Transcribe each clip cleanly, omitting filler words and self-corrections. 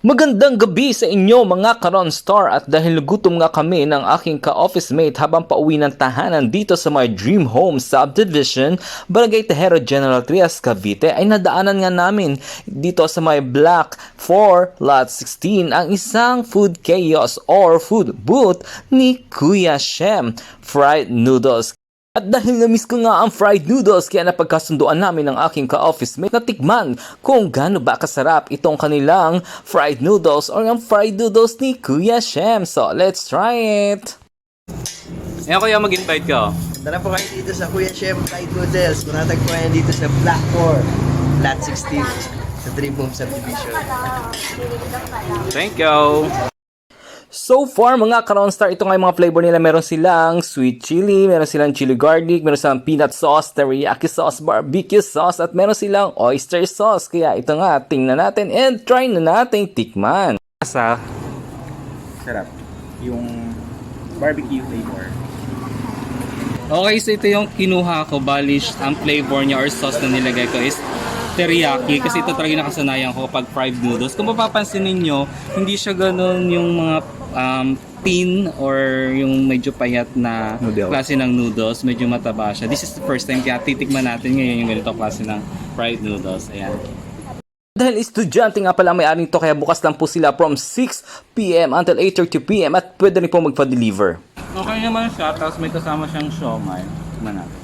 Magandang gabi sa inyo mga Karon Star, at dahil gutom nga kami ng aking ka-office mate habang pauwi ng tahanan dito sa my dream home subdivision, Barangay Tejero, General Trias, Cavite, ay nadaanan nga namin dito sa my Block 4 Lot 16 ang isang food kiosk or food booth ni Kuya Shem Fried Noodles. At dahil na-miss ko nga ang fried noodles, kaya napagkasunduan namin ng aking ka-office mate na tikman kung gaano ba kasarap itong kanilang fried noodles or ang fried noodles ni Kuya Shem. So, let's try it! Ayan kuya, mag-invite ka. Tara po kayo dito sa Kuya Shem Fried Noodles. Manatagpuan dito sa Block 4, Lot 16, sa Dream Home Subdivision. Thank you! So far mga Karon Star, ito nga yung mga flavor nila. Meron silang sweet chili, meron silang chili garlic, meron silang peanut sauce, teriyaki sauce, barbecue sauce, at meron silang oyster sauce. Kaya ito nga, tingnan natin and try na natin tikman. Asa? Sarap. Yung barbecue flavor. Okay, so ito yung kinuha ko. Balish, ang flavor niya or sauce na nilagay ko is teriyaki, kasi ito talaga nakasanayan ko kapag fried noodles. Kung mapapansin ninyo, hindi siya ganun yung mga thin or yung medyo payat na klase ng noodles. Medyo mataba siya. This is the first time, kaya titikman natin ngayon yung ganito klase ng fried noodles. Ayan. Dahil estudyante nga pala may-ari nito, kaya bukas lang po sila from 6 PM until 8:30 PM at pwede rin po magpa-deliver. Okay naman siya, tapos may kasama siyang siomai. Tignan natin.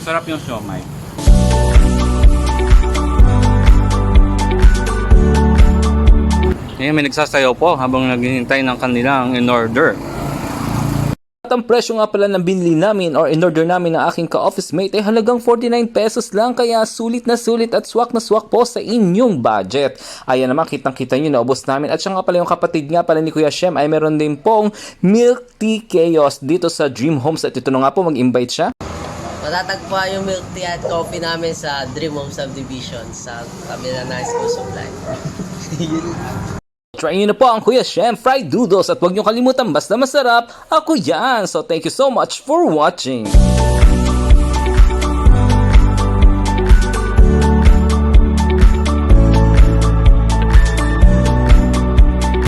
Sarap yung siomai. Ngayon may nagsasayaw po habang naghihintay ng kanilang in-order. At ang presyo nga pala ng binili namin or in-order namin ng aking ka-office mate ay halagang 49 pesos lang, kaya sulit na sulit at swak na swak po sa inyong budget. Ayan naman, kitang-kita nyo, naubos namin. At siya nga pala yung kapatid nga pala ni Kuya Shem ay meron din pong milk tea kiosk dito sa Dream Homes, at ito na nga po, mag-invite siya. Matatagpuan yung milk tea at coffee namin sa Dream Home Subdivision sa Camila Nice School Supply. Try nyo na po ang Kuya Shem Fried Noodles, at huwag nyo kalimutan, basta masarap, ako yan! So thank you so much for watching!